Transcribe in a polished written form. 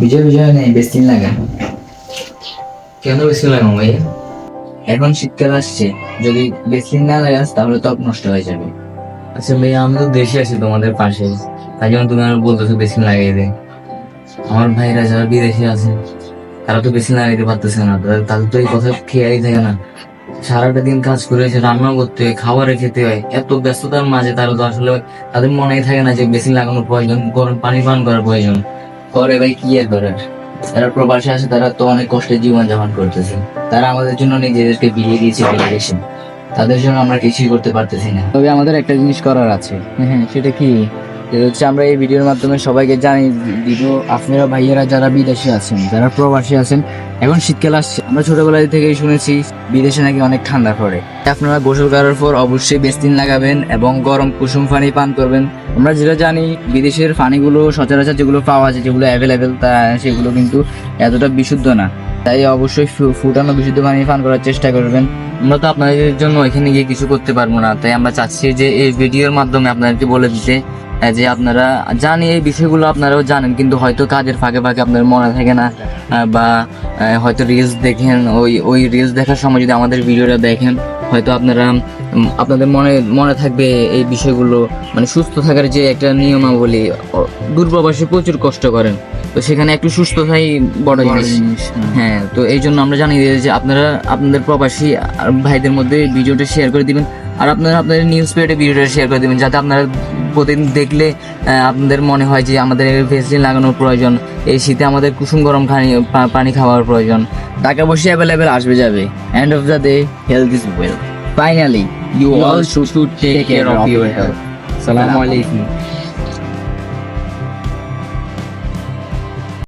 বিজয় বিজয় নেই, বেসিন লাগা। কেন বেশি লাগাও ভাইয়া? এখন শীতকাল আসছে, যদি বেসিন না লাগাস তাহলে ত্বক নষ্ট হয়ে যাবে। আচ্ছা ভাইয়া, আমি তো দেশে আছি তোমাদের পাশে, তাই জন্য তুমি আমার বলতেছো বেশি লাগিয়ে দে। আমার ভাইরা যারা বিদেশে আছে তারা তো বেশি লাগাইতে পারতেছে না, তাদের তো এই কথা খেয়ালই থাকে না। সারাটা দিন কাজ করে এসে রান্না করতে হয়, খাবারে খেতে হয়, এত ব্যস্ততার মাঝে তারা তো আসলে তাদের মনেই থাকে না যে বেশি লাগানোর প্রয়োজন, গরম পানি পান করার প্রয়োজন। পরে ভাই কি আর করার, যারা প্রবাসে আছে তারা তো অনেক কষ্টে জীবন যাপন করতেছে। তারা আমাদের জন্য নিজেদেরকে বিলিয়ে দিয়েছে বিদেশে, তাদের জন্য আমরা কিছুই করতে পারতেছি না। তবে আমাদের একটা জিনিস করার আছে। হ্যাঁ, সেটা কি? সেটা হচ্ছে আমরা এই ভিডিওর মাধ্যমে সবাইকে জানিয়ে দিব, আপনারা ভাইয়েরা যারা বিদেশে আছেন, যারা প্রবাসী আছেন, এখন শীতকাল আসছে, আমরা ছোটবেলা থেকেই শুনেছি বিদেশে নাকি অনেক ঠান্ডা পড়ে। আপনারা গোসল করার পর অবশ্যই বেসলিন লাগাবেন এবং গরম কুসুম পানি পান করবেন। আমরা যেটা জানি, বিদেশের পানিগুলো সচরাচর যেগুলো পাওয়া যায়, যেগুলো অ্যাভেলেবেল, তা সেগুলো কিন্তু এতটা বিশুদ্ধ না। তাই অবশ্যই ফুটানো বিশুদ্ধ পানি পান করার চেষ্টা করবেন। আমরা তো আপনাদের জন্য এখানে গিয়ে কিছু করতে পারবো না, তাই আমরা চাচ্ছি যে এই ভিডিওর মাধ্যমে আপনাদেরকে বলে দিতে যে আপনারা জানি এই বিষয়গুলো আপনারাও জানেন, কিন্তু হয়তো কাজের ফাঁকে ফাঁকে আপনার মনে থাকে না, বা হয়তো রিলস দেখেন, ওই রিলস দেখার সময় যদি আমাদের ভিডিওটা দেখেন, হয়তো আপনারা আপনাদের মনে থাকবে এই বিষয়গুলো। মানে সুস্থ থাকার যে একটা নিয়মাবলী, দূরপ্রবাসে প্রচুর কষ্ট করেন, তো সেখানে একটু সুস্থতাই বড় জিনিস। হ্যাঁ, তো এই জন্য আমরা জানি যে আপনারা আপনাদের প্রবাসী ভাইদের মধ্যে ভিডিওটা শেয়ার করে দিবেন, আর আপনারা আপনাদের নিউজ পেডে ভিডিওটা শেয়ার করে দিবেন, যাতে আপনারা প্রতিদিন দেখলে আপনাদের মনে হয় যে আমাদের ভেসলিন লাগানোর প্রয়োজন, এই শীতে আমাদের কুসুম গরম পানি খাওয়ার প্রয়োজন। টাকা পয়সা অ্যাভেলেবেল আসবে যাবে, end of the day health is wealth. Finally you all should take care of your health. আসসালামু আলাইকুম।